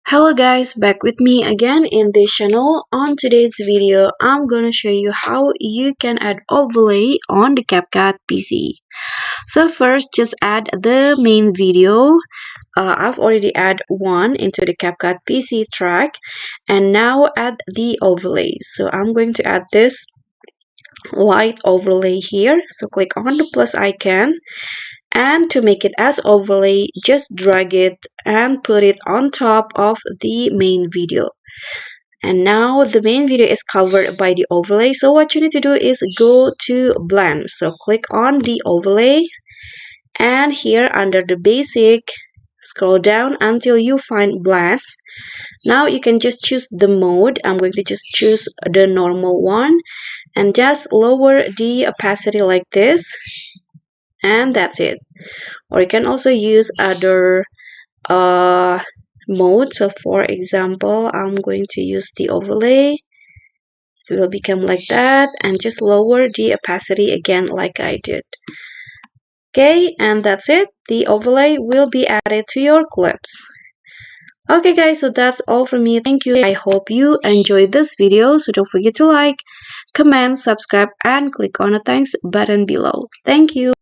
Hello guys, back with me again in this channel. On today's video, I'm gonna show you how you can add overlay on the CapCut PC. So first, just add the main video. I've already add one into the CapCut PC track, and now add the overlay. So I'm going to add this light overlay here. So click on the plus icon. And to make it as overlay, just drag it and put it on top of the main video. And now the main video is covered by the overlay. So what you need to do is go to blend. So click on the overlay, and here under the basic, scroll down until you find blend. Now you can just choose the mode. I'm going to just choose the normal one and just lower the opacity like this, and that's it. Or you can also use other mode. So for example, I'm going to use the overlay. It will become like that, and just lower the opacity again like I did. Okay, and that's it. The overlay will be added to your clips. Okay guys, so that's all from me. Thank you. I hope you enjoyed this video. So don't forget to like, comment, subscribe, and click on the thanks button below. Thank you.